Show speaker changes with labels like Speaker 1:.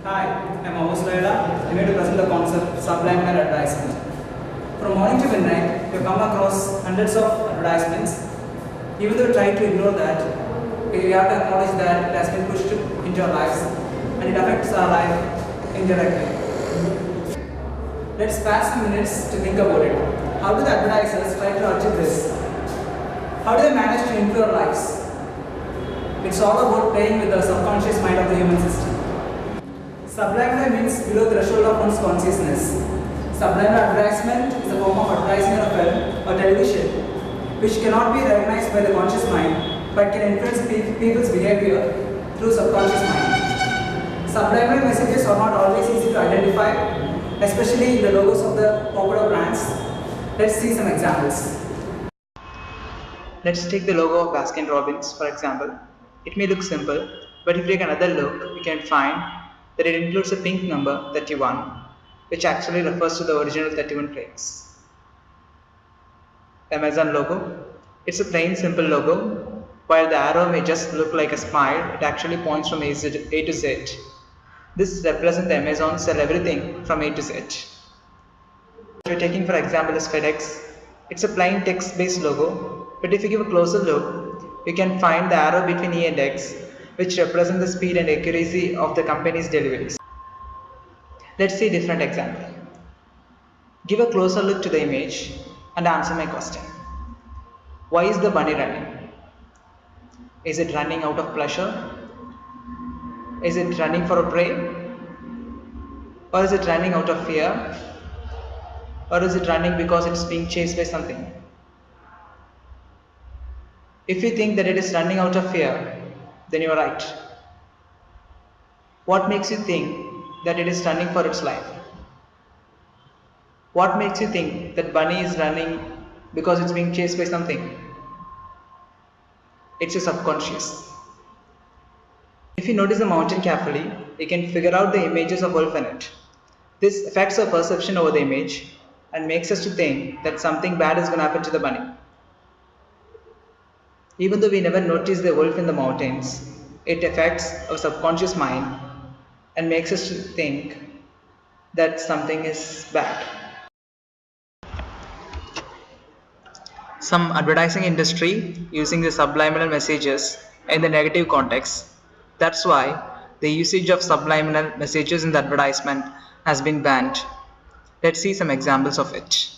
Speaker 1: Hi, I'm Amos Laila. I'm here to present the concept subliminal advertisement. From morning to midnight, you come across hundreds of advertisements. Even though you try to ignore that, you have to acknowledge that it has been pushed into our lives and it affects our life indirectly. Let's spare some minutes to think about it. How do the advertisers try to achieve this? How do they manage to influence our lives? It's all about playing with the subconscious mind of the human system. Subliminal means below threshold of one's consciousness. Subliminal advertisement is a form of advertising on a film or television which cannot be recognized by the conscious mind but can influence people's behavior through subconscious mind. Subliminal messages are not always easy to identify, especially in the logos of the popular brands. Let's see some examples. Let's take the logo of Baskin Robbins for example. It may look simple, but if you take another look, you can find that it includes a pink number 31, which actually refers to the original 31 plates. Amazon logo. It's a plain simple logo. While the arrow may just look like a smile, it actually points from A to Z. This represents the Amazon sell everything from A to Z. What we're taking for example is FedEx. It's a plain text-based logo, but if you give a closer look, you can find the arrow between E and X, which represent the speed and accuracy of the company's deliveries. Let's see a different example. Give a closer look to the image and answer my question. Why is the bunny running? Is it running out of pleasure? Is it running for a prey? Or is it running out of fear? Or is it running because it's being chased by something? If you think that it is running out of fear, then you are right. What makes you think that it is running for its life? What makes you think that bunny is running because it's being chased by something? It's your subconscious. If you notice the mountain carefully, you can figure out the images of wolf in it. This affects our perception over the image and makes us to think that something bad is going to happen to the bunny. Even though we never notice the wolf in the mountains, it affects our subconscious mind and makes us to think that something is bad. Some advertising industry using the subliminal messages in the negative context. That's why the usage of subliminal messages in the advertisement has been banned. Let's see some examples of it.